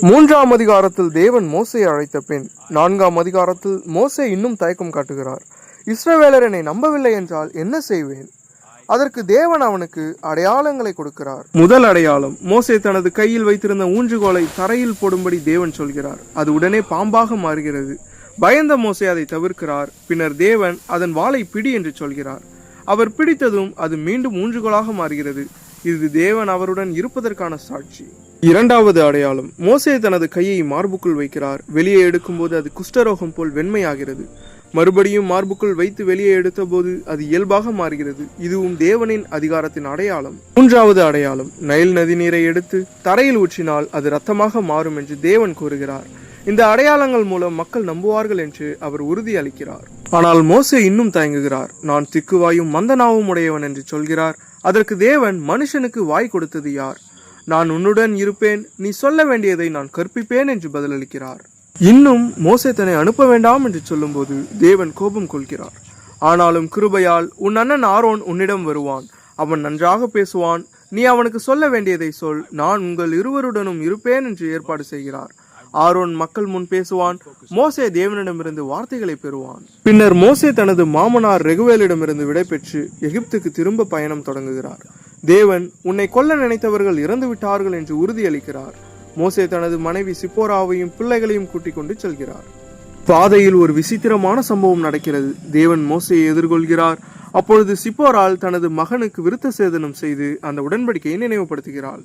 மூன்றாம் அதிகாரத்தில் தேவன் மோசேயை அழைத்த பின் 4ஆம் அதிகாரத்தில் மோசே இன்னும் தயக்கம் காட்டுகிறார். இஸ்ரவேலர் என்னை நம்பவில்லை என்றால் என்ன செய்வேன்? அதற்கு தேவன் அவனுக்கு அடையாளங்களை கொடுக்கிறார். முதல் அடையாளம், மோசே தனது கையில் வைத்திருந்த ஊன்றுகோலை தரையில் போடும்படி தேவன் சொல்கிறார். அது உடனே பாம்பாக மாறுகிறது. பயந்த மோசே அதை தவிர்க்கிறார். பின்னர் தேவன் அதன் வாளை பிடி என்று சொல்கிறார். அவர் பிடித்ததும் அது மீண்டும் ஊன்றுகோலாக மாறுகிறது. இது தேவன் அவருடன் இருப்பதற்கான சாட்சி. இரண்டாவது அடையாளம், மோசே தனது கையை மார்புக்குள் வைக்கிறார். வெளியே எடுக்கும்போது அது குஷ்டரோகம் போல் வெண்மையாகிறது. மறுபடியும் மார்புக்குள் வைத்து வெளியே எடுத்த போது அது இயல்பாக மாறுகிறது. இதுவும் தேவனின் அதிகாரத்தின் அடையாளம். மூன்றாவது அடையாளம், நைல் நதி நீரை எடுத்து தரையில் ஊற்றினால் அது இரத்தமாக மாறும் என்று தேவன் கூறுகிறார். இந்த அடையாளங்கள் மூலம் மக்கள் நம்புவார்கள் என்று அவர் உறுதி அளிக்கிறார். ஆனால் மோசே இன்னும் தயங்குகிறார். நான் திக்குவாயும் மந்தனாவும் உடையவன் என்று சொல்கிறார். அதற்கு தேவன், மனுஷனுக்கு வாய் கொடுத்தது யார்? நான் உன்னுடன் இருப்பேன், நீ சொல்ல வேண்டியதை நான் கற்பிப்பேன் என்று பதிலளிக்கிறார். இன்னும் மோசே தன்னை அனுப்ப வேண்டாம் என்று சொல்லும்போது தேவன் கோபம் கொள்கிறார். ஆனாலும் கிருபையால் உன் அண்ணன் ஆரோன் உன்னிடம் வருவான், அவன் நன்றாக பேசுவான், நீ அவனுக்கு சொல்ல வேண்டியதை சொல், நான் உங்கள் இருவருடனும் இருப்பேன் என்று ஏற்பாடு செய்கிறார். ஆரோன் மக்கள் முன் பேசுவான், மோசே தேவனிடமிருந்து வார்த்தைகளை பெறுவான். பின்னர் மோசே தனது மாமனார் ரெகுவேலிடமிருந்து விடைபெற்று எகிப்துக்கு திரும்ப பயணம் தொடங்குகிறார். தேவன், உன்னை கொல்ல நினைத்தவர்கள் இறந்து விட்டார்கள் என்று உறுதியளிக்கிறார். மோசே தனது மனைவி சிப்போராவையும் பிள்ளைகளையும் கூட்டிக் கொண்டு செல்கிறார். பாதையில் ஒரு விசித்திரமான சம்பவம் நடக்கிறது. தேவன் மோசேயை எதிர்கொள்கிறார். அப்பொழுது சிப்போரால் தனது மகனுக்கு விருத்த சேதனம் செய்து அந்த உடன்படிக்கையை நினைவுபடுத்துகிறாள்.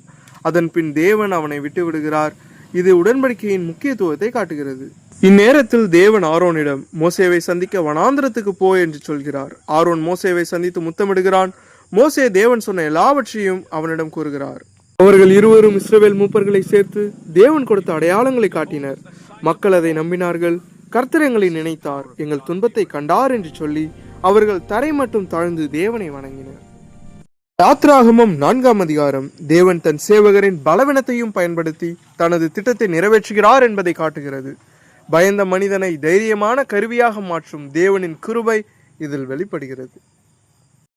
அதன் பின் தேவன் அவனை விட்டு விடுகிறார். இது உடன்படிக்கையின் முக்கியத்துவத்தை காட்டுகிறது. இந்நேரத்தில் தேவன் ஆரோனிடம், மோசேவை சந்திக்க வனாந்திரத்துக்கு போ என்று சொல்கிறார். ஆரோன் மோசேவை சந்தித்து முத்தமிடுகிறான். மோசே தேவன் சொன்ன எல்லாவற்றையும் அவனிடம் கூறுகிறார். அவர்கள் இருவரும் இஸ்ரவேல் மூப்பர்களை சேர்த்து தேவன் கொடுத்த அடையாளங்களை காட்டினர். மக்கள் அதை நம்பினார்கள். கர்த்தர் எங்களை நினைத்தார், எங்கள் துன்பத்தை கண்டார் என்று சொல்லி அவர்கள் தரை மட்டும் தாழ்ந்து தேவனை வணங்கினர். யாத்ராகமம் 4ஆம் அதிகாரம் தேவன் தன் சேவகரின் பலவீனத்தையும் பயன்படுத்தி தனது திட்டத்தை நிறைவேற்றுகிறார் என்பதை காட்டுகிறது. பயந்த மனிதனை தைரியமான கருவியாக மாற்றும் தேவனின் கிருபை இதில் வெளிப்படுகிறது.